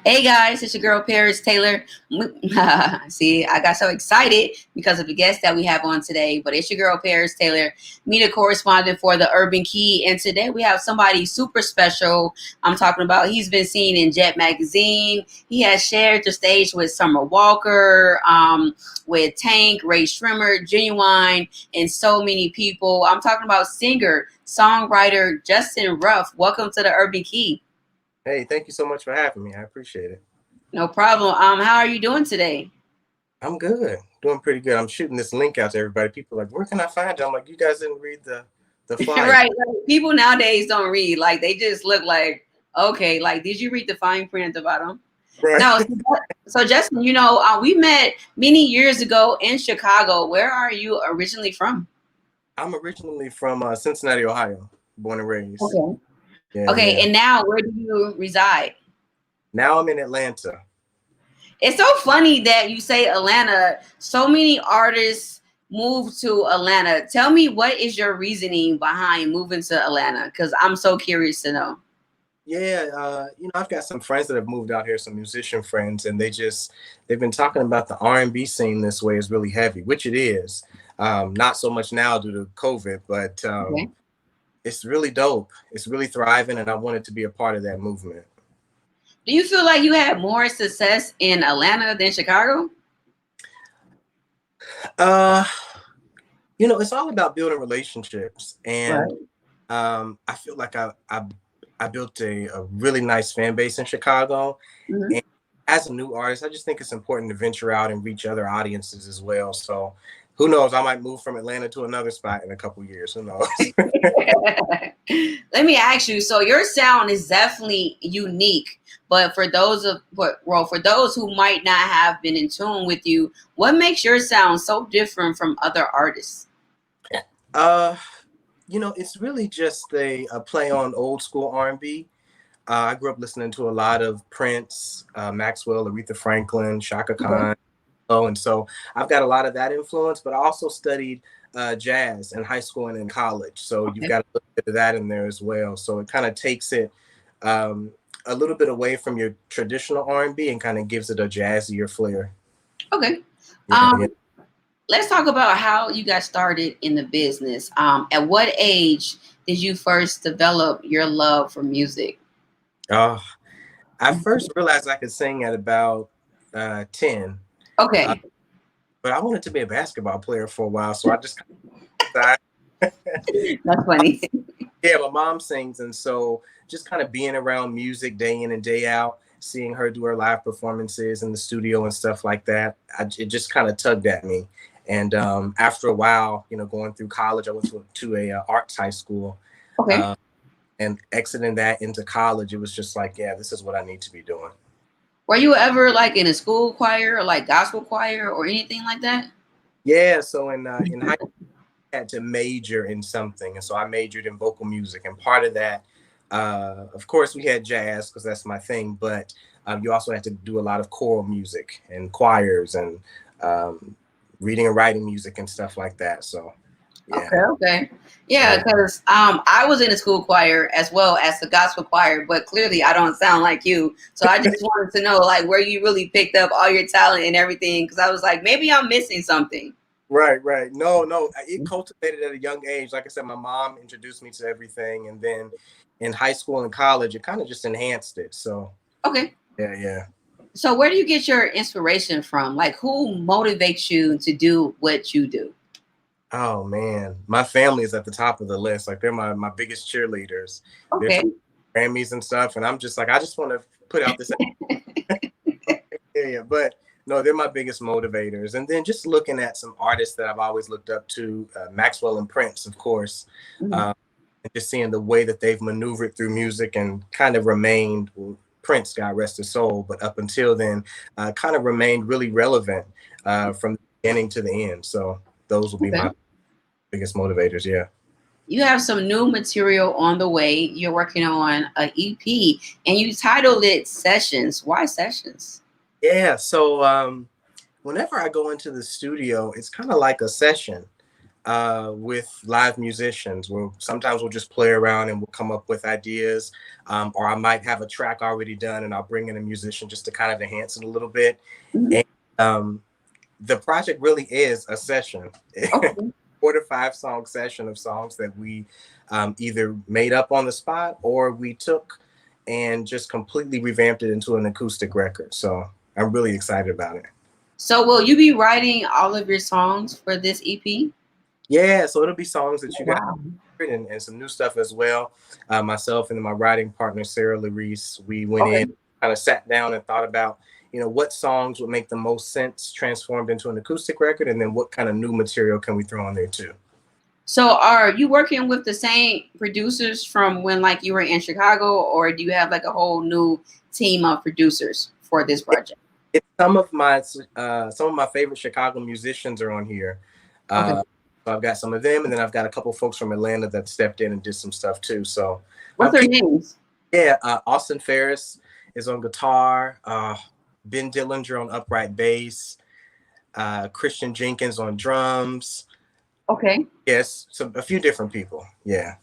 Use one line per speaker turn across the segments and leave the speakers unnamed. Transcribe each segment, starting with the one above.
Hey guys, it's your girl Paris Taylor. See, I got so excited because of the guest that we have on today. But it's your girl Paris Taylor, media correspondent for the Urban Key. And today we have somebody super special. I'm talking about he's been seen in Jet Magazine. He has shared the stage with Summer Walker, with Tank, Ray Shrimmer, Genuine, and so many people. I'm talking about singer, songwriter Justin Ruff. Welcome to the Urban Key.
Hey, thank you so much for having me. I appreciate it.
No problem. How are you doing today?
I'm good. Doing pretty good. I'm shooting this link out to everybody. People are like, where can I find you? I'm like, you guys didn't read the flyer.
Right. Like, people nowadays don't read. Like they just look like, okay, like did you read the fine print at the bottom?
Right.
No. So Justin, we met many years ago in Chicago. Where are you originally from?
I'm originally from Cincinnati, Ohio, born and raised.
Okay.
Yeah,
Okay.
yeah.
And now where do you reside?
Now I'm in Atlanta.
It's so funny that you say Atlanta. So many artists move to Atlanta. Tell me, what is your reasoning behind moving to Atlanta? Because I'm so curious to know.
Yeah, I've got some friends that have moved out here, some musician friends, and they've been talking about the R&B scene this way is really heavy, which it is. Not so much now due to COVID, but
Okay.
it's really dope. It's really thriving, and I wanted to be a part of that movement.
Do you feel like you had more success in Atlanta than Chicago?
Uh, it's all about building relationships, and
Right.
I feel like I built a really nice fan base in Chicago.
Mhm.
And as a new artist, I just think it's important to venture out and reach other audiences as well. So who knows? I might move from Atlanta to another spot in a couple years. Who knows?
Let me ask you. So your sound is definitely unique, but for those who might not have been in tune with you, what makes your sound so different from other artists?
uh, it's really just a play on old school R&B. I grew up listening to a lot of Prince, Maxwell, Aretha Franklin, Shaka
Okay.
Khan. Oh, and so I've got a lot of that influence, but I also studied jazz in high school and in college. So you've
Okay.
got a little bit of that in there as well. So it kind of takes it um, a little bit away from your traditional R&B and kind of gives it a jazzier flair.
Okay.
Yeah, yeah.
Um, let's talk about how you got started in the business. At what age did you first develop your love for music?
Oh, I first realized I could sing at about 10, uh,
Okay.
but I wanted to be a basketball player for a while. So I just kind of
That's funny.
yeah, my mom sings, and so just kind of being around music day in and day out, seeing her do her live performances in the studio and stuff like that, it just kind of tugged at me. And after a while, going through college, I went to a arts high school,
Okay.
uh, and exiting that into college, it was just like, yeah, this is what I need to be doing.
Were you ever like in a school choir or like gospel choir or anything like that?
Yeah, so in high school, I had to major in something, and so I majored in vocal music, and part of that, of course, we had jazz because that's my thing, but you also had to do a lot of choral music and choirs and um, reading and writing music and stuff like that. So yeah,
Okay, okay. Yeah,
yeah.
because I was in a school choir as well as the gospel choir, but clearly I don't sound like you. So I just wanted to know like where you really picked up all your talent and everything, because I was like, maybe I'm missing something.
Right, right. No, no, it cultivated at a young age. Like I said, my mom introduced me to everything, and then in high school and college, it kind of just enhanced it. So
Okay.
yeah, yeah.
So where do you get your inspiration from? Like who motivates you to do what you do?
Oh man, my family is at the top of the list. Like they're my biggest cheerleaders. They're
Okay.
Grammys and stuff, and I'm just like, I just want to put out this area. But no, they're my biggest motivators. And then just looking at some artists that I've always looked up to, Maxwell and Prince, of course,
Mhm.
uh, and just seeing the way that they've maneuvered through music and kind of remained. Well, Prince, God rest his soul, but up until then, kind of remained really relevant from the beginning to the end. So those will be
Okay.
my biggest motivators. Yeah.
You have some new material on the way. You're working on a EP and you titled it Sessions. Why Sessions?
Yeah. So whenever I go into the studio, it's kind of like a session. with live musicians. Sometimes we'll just play around and we'll come up with ideas, or I might have a track already done and I'll bring in a musician just to kind of enhance it a little bit.
Mhm.
And the project really is a session.
Okay.
4 to 5 song session of songs that we either made up on the spot or we took and just completely revamped it into an acoustic record. So I'm really excited about it.
So will you be writing all of your songs for this EP?
Yeah, so it'll be songs that
Oh,
you guys
wow.
heard and some new stuff as well. Myself and my writing partner, Sarah Larice, we went
Okay.
in, kind of sat down and thought about, what songs would make the most sense transformed into an acoustic record, and then what kind of new material can we throw on there too.
So are you working with the same producers from when like you were in Chicago, or do you have like a whole new team of producers for this project?
It's some of my favorite Chicago musicians are on here.
Okay.
So I've got some of them, and then I've got a couple folks from Atlanta that stepped in and did some stuff too. So
What's their names?
Austin Ferris is on guitar, Ben Dillinger on upright bass, Christian Jenkins on drums.
Okay.
Yes, so a few different people. Yeah.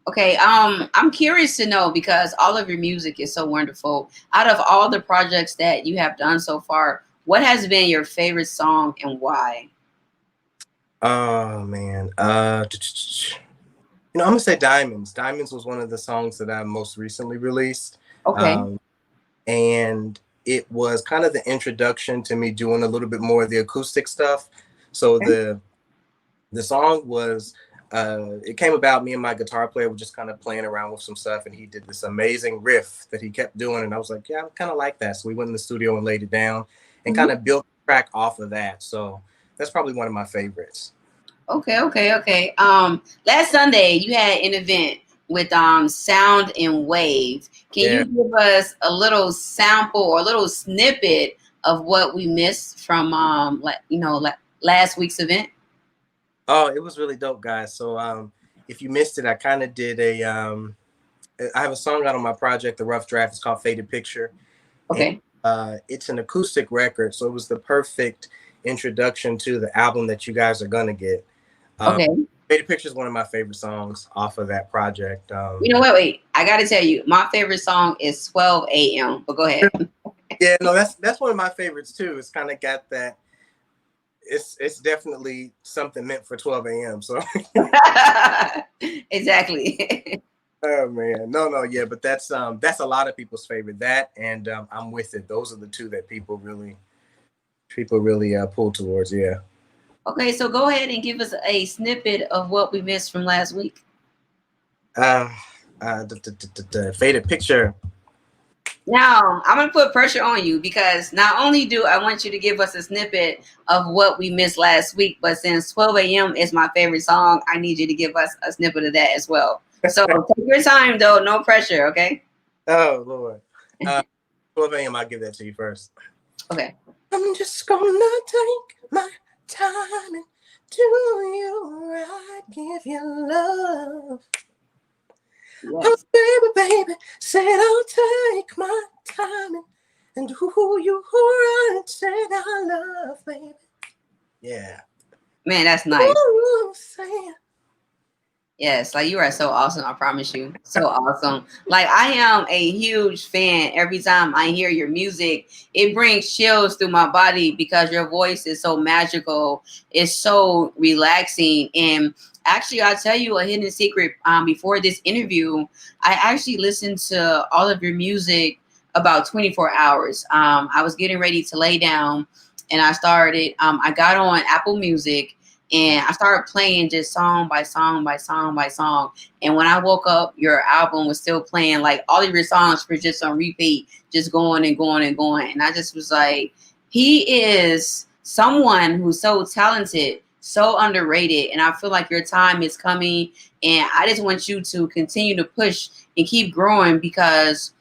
Okay. I'm curious to know, because all of your music is so wonderful. Out of all the projects that you have done so far, what has been your favorite song and why?
Oh man. I'm gonna say Diamonds. Diamonds was one of the songs that I most recently released.
Okay.
And it was kind of the introduction to me doing a little bit more of the acoustic stuff. So
Okay.
the song was it came about, me and my guitar player were just kind of playing around with some stuff, and he did this amazing riff that he kept doing, and I was like, yeah, I kind of like that. So we went in the studio and laid it down and
Mhm.
kind of built the track off of that. So that's probably one of my favorites.
Okay. Last Sunday you had an event with Sound and Wave. Can
Yeah.
you give us a little sample or a little snippet of what we missed from last week's event?
Oh, it was really dope, guys. So if you missed it, I kind of did I have a song out on my project, the rough draft. It's called Faded Picture. And
Okay.
it's an acoustic record, so it was the perfect introduction to the album that you guys are gonna get. Um,
Okay.
Faded Picture is one of my favorite songs off of that project.
You know what? Wait. I got to tell you, my favorite song is 12 a.m. But go ahead.
Yeah, no, that's one of my favorites too. It's kind of got that. It's definitely something meant for 12 a.m. So,
Exactly.
oh man, no, yeah, but that's a lot of people's favorite. That and I'm with it. Those are the two that people really pull towards. Yeah.
Okay. So go ahead and give us a snippet of what we missed from last week.
Uh, Faded Picture.
Now, I'm going to put pressure on you, because not only do I want you to give us a snippet of what we missed last week, but since 12 a.m. is my favorite song, I need you to give us a snippet of that as well. So take your time, though. No pressure, okay?
Oh Lord. 12 a.m. I'll give that to you first.
Okay.
I'm just gonna take my time and do you right, give you love.
Yes.
Oh, baby, said I'll take my time and do you right, said I love, baby. Yeah.
Man, that's nice.
Ooh, say
Yes, like you are so awesome. I promise you. So awesome. Like I am a huge fan. Every time I hear your music, it brings chills through my body, because your voice is so magical. It's so relaxing. And actually, I'll tell you a hidden secret. Before this interview, I actually listened to all of your music about 24 hours. I was getting ready to lay down, and I got on Apple Music, and I started playing just song by song by song by song. And when I woke up, your album was still playing. Like all of your songs were just on repeat, just going and going and going. And I just was like, he is someone who's so talented, so underrated. And I feel like your time is coming. And I just want you to continue to push and keep growing, because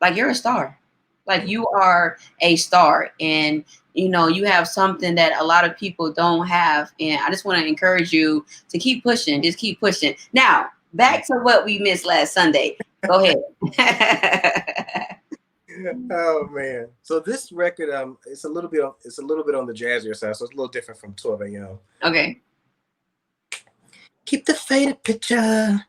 like you're a star. Like you are a star. And you have something that a lot of people don't have. And I just want to encourage you to keep pushing. Just keep pushing. Now, back to what we missed last Sunday. Go ahead.
Oh man. So this record, it's a little bit on the jazzier side, so it's a little different from 12 a.m.
Okay.
Keep the faded picture.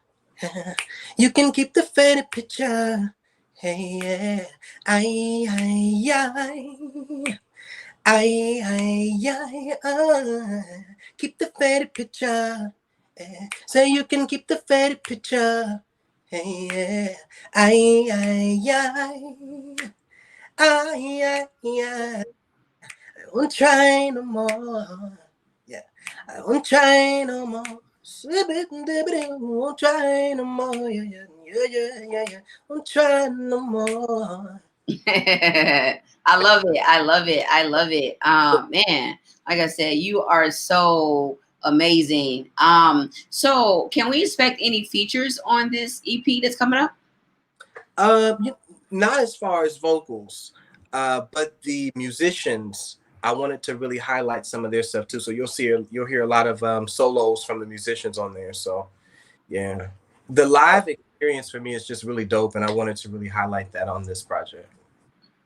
You can keep the faded picture. Hey, yeah. I, keep the faded picture. Say you can keep the faded picture. Hey, yeah. I won't try no more. Yeah, I won't try no more. Won't try no more. Yeah, yeah, yeah, yeah, yeah, yeah. Won't try no more.
I love it. I love it. I love it. Man, like I said, you are so amazing. So can we expect any features on this EP that's coming up?
Not as far as vocals, but the musicians. I wanted to really highlight some of their stuff too. So you'll hear a lot of solos from the musicians on there. So yeah, the live experience for me is just really dope, and I wanted to really highlight that on this project.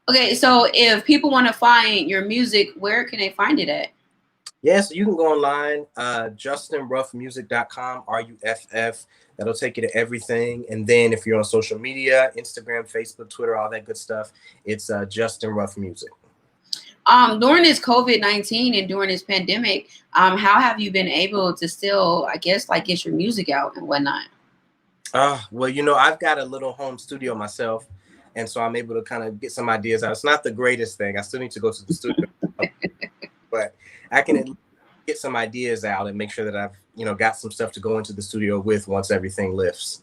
Okay, so if people want to find your music, where can they find it at?
Yeah, so you can go online, justinruffmusic.com, RUFF. That'll take you to everything. And then if you're on social media, Instagram, Facebook, Twitter, all that good stuff, it's Justin Ruff Music.
During this COVID-19 and during this pandemic, how have you been able to still, I guess, like get your music out and whatnot?
Well, I've got a little home studio myself, and so I'm able to kind of get some ideas out. It's not the greatest thing. I still need to go to the studio, but I can at least get some ideas out and make sure that I've, got some stuff to go into the studio with once everything lifts.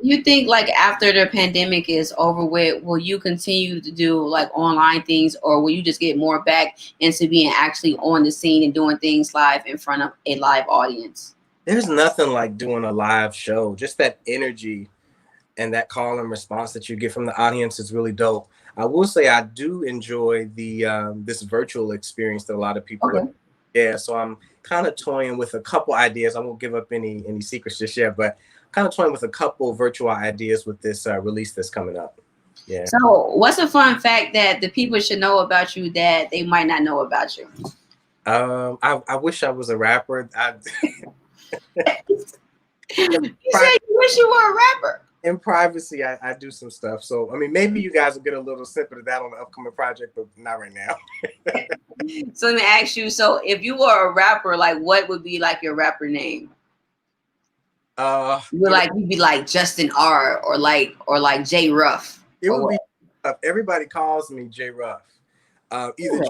You think like after the pandemic is over with, will you continue to do like online things, or will you just get more back into being actually on the scene and doing things live in front of a live audience?
There's nothing like doing a live show. Just that energy and that call and response that you get from the audience is really dope. I will say I do enjoy the this virtual experience that a lot of people
Okay.
Yeah, so I'm kind of toying with a couple ideas. I won't give up any secrets just yet, but kind of toying with a couple virtual ideas with this release that's coming up. Yeah.
So, what's a fun fact that the people should know about you that they might not know about you?
I wish I was a rapper.
You said you wish you were a rapper.
In privacy, I do some stuff. So, I mean, maybe you guys will get a little snippet of that on the upcoming project, but not right now.
So let me ask you. So if you were a rapper, like what would be like your rapper name? You'd be like Justin R or like J Ruff
it
or
would
what?
be everybody calls me J Ruff. Either J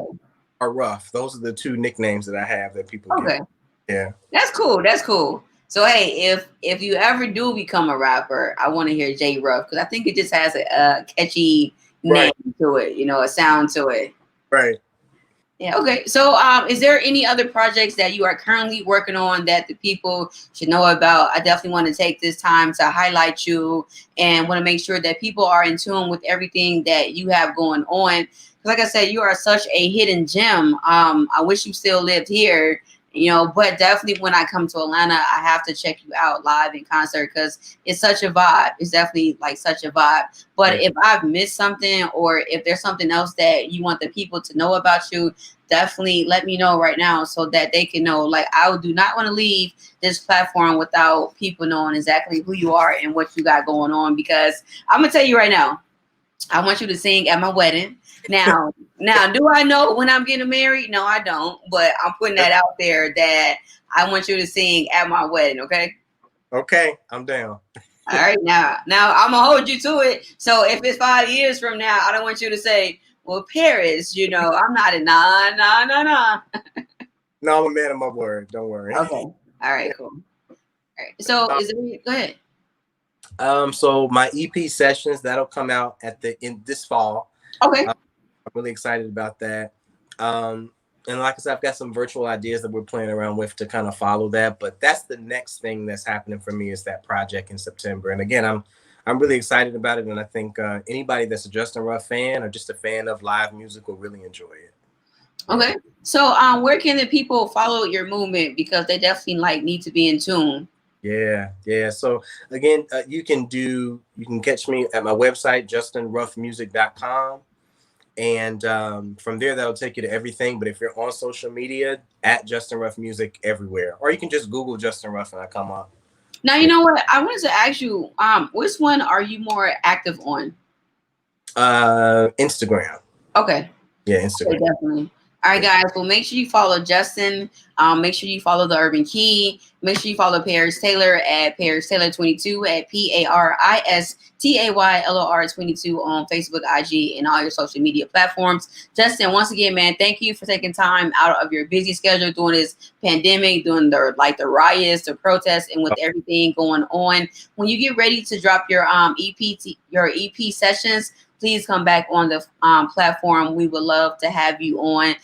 or Ruff. Those are the two nicknames that I have that people
Okay.
get. Yeah.
That's cool. That's cool. So hey, if you ever do become a rapper, I want to hear J Ruff because I think it just has a catchy name to it, a sound to it.
Right.
Yeah. Okay. So, is there any other projects that you are currently working on that the people should know about? I definitely want to take this time to highlight you and want to make sure that people are in tune with everything that you have going on. Because, like I said, you are such a hidden gem. I wish you still lived here. But definitely when I come to Atlanta, I have to check you out live in concert because it's such a vibe. It's definitely like such a vibe. But if I've missed something or if there's something else that you want the people to know about you, definitely let me know right now so that they can know. Like, I do not want to leave this platform without people knowing exactly who you are and what you got going on, because I'm going to tell you right now, I want you to sing at my wedding. Now, do I know when I'm getting married? No, I don't. But I'm putting that out there that I want you to sing at my wedding. Okay.
Okay, I'm down.
All right. Now I'm gonna hold you to it. So if it's 5 years from now, I don't want you to say, "Well, Paris, I'm not a nah."
No, I'm a man of my word. Don't worry.
Okay. All right. Cool. All right. So go ahead.
So my EP sessions that'll come out in this fall.
Okay.
I'm really excited about that. And like I said, I've got some virtual ideas that we're playing around with to kind of follow that. But that's the next thing that's happening for me is that project in September. And again, I'm really excited about it, and I think anybody that's a Justin Ruff fan or just a fan of live music will really enjoy it.
Okay. So where can the people follow your movement, because they definitely need to be in tune?
Yeah. So again, you can catch me at my website, justinruffmusic.com. And from there, that'll take you to everything. But if you're on social media, at Justin Ruff Music everywhere, or you can just Google Justin Ruff and I come up.
Now, you know what? I wanted to ask you, which one are you more active on?
Instagram.
Okay.
Yeah, Instagram.
Okay, definitely. All right, guys. Well, make sure you follow Justin. Make sure you follow the Urban Key. Make sure you follow Paris Taylor at Paris Taylor 22 at PARISTAYLOR 22 on Facebook, IG, and all your social media platforms. Justin, once again, man, thank you for taking time out of your busy schedule during this pandemic, doing the riots, the protests, and with everything going on. When you get ready to drop your EP sessions, please come back on the platform. We would love to have you on,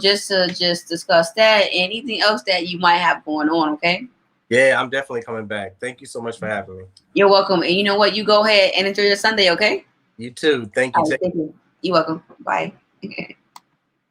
just to discuss that and anything else that you might have going on, okay?
Yeah, I'm definitely coming back. Thank you so much for having me.
You're welcome. And you know what? You go ahead and enjoy your Sunday, okay?
You too. Thank you.
Right, thank you. You're welcome. Bye.